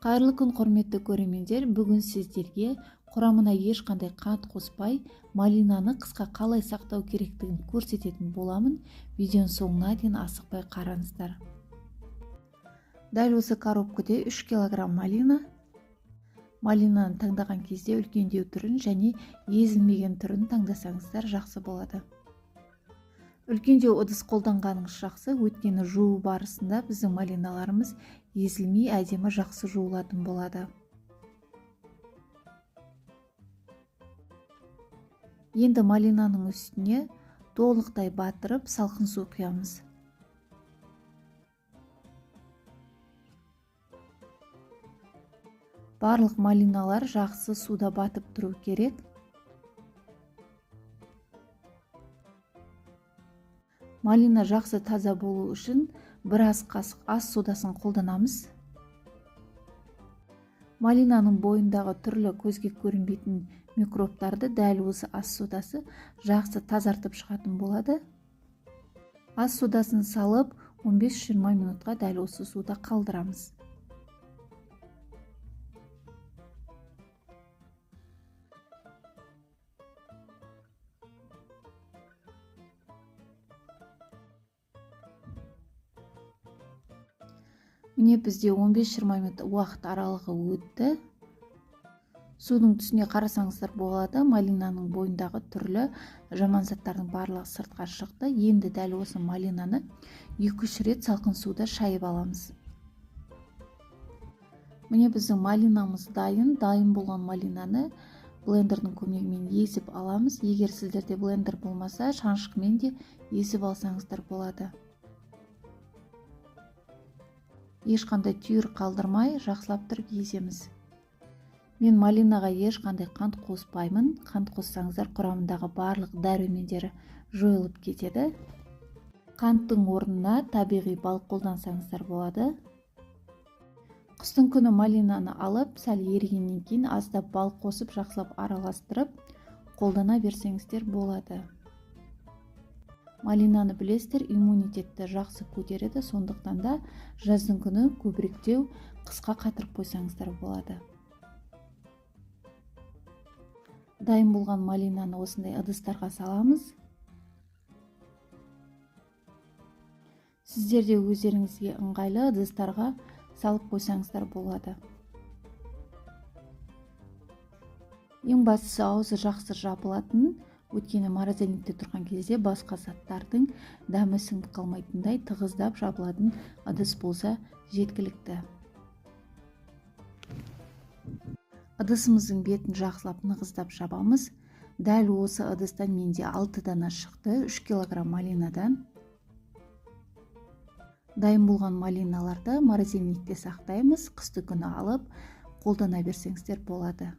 Қайырлы күн, құрметті көрермендер. Бүгін сіздерге құрамына ешқандай қант қоспай малинаны қысқа қалай сақтау керектігін көрсететін боламын. Видеоның соңына дейін асықпай қараңыздар. Дәл осы коробкада 3 кг малина. Малинаны таңдаған кезде үлкендеу түрін және езілмеген түрін таңдасаңыздар жақсы болады. Үлкендеу ыдыс қолданғаныңыз жақсы, өйткені жуу барысында біздің малиналарымыз езілмей әдемі жақсы жуылатын болады. Енді малинаның үстіне толықтай батырып салқын су құямыз. Барлық малиналар жақсы суда батып тұру керек. Малина жақсы таза болу үшін бір ас қасық ас содасын қолданамыз. Малинаның бойындағы түрлі көзге көрінбейтін микробтарды дәл осы ас содасы жақсы тазартып шығатын болады. Ас содасын салып 15-20 минутқа дәл осы суда қалдырамыз. Міне бізде 15-20 минут уақыт аралығы өтті. Судың түсіне қарасаңыздар болады, малинаның бойындағы түрлі жаман заттардың барлығы сыртқа шықты. Енді дәл осы малинаны 2-3 рет салқын суда шайып аламыз. Міне біздің малинамыз дайын. Дайын болған малинаны блендердің көмегімен езіп аламыз. Егер сіздерде блендер болмаса, шаншқымен де езіп алсаңыздар болады. Ешқандай түйір қалдырмай жақсылап тұрып еземіз. Мен малинаға ешқандай қант қоспаймын. Қант қоссаңыздар құрамындағы барлық дәрумендері жойылып кетеді. Қанттың орнына табиғи бал қолдансаңыздар болады. Қыстың күні малинаны алып, сәл ерігеннен кейін аздап бал қосып жақсылап араластырып қолдана берсеңіздер болады. Малинаны білесіздер, иммунитетті жақсы көтереді, сондықтан да жаздың күні көбіректеу қысқа қатырып қойсаңыздар болады. Дайын болған малинаны осындай ыдыстарға саламыз. Сіздерде өздеріңізге ыңғайлы ыдыстарға салып қойсаңыздар болады. Ең бастысы аузы жақсы жабылатын, өйткені морозильникте тұрған кезде басқа заттардың дәмі сіңіп қалмайтындай тығыздап жабылатын ыдыс болса жеткілікті. Ыдысымыздың бетін жақсылап нығыздап жабамыз. Дәл осы ыдыстан менде 6 дана шықты, 3 кг малинадан. Дайын болған малиналарды морозильникте сақтаймыз. Қысты күні алып қолдана берсеңіздер болады.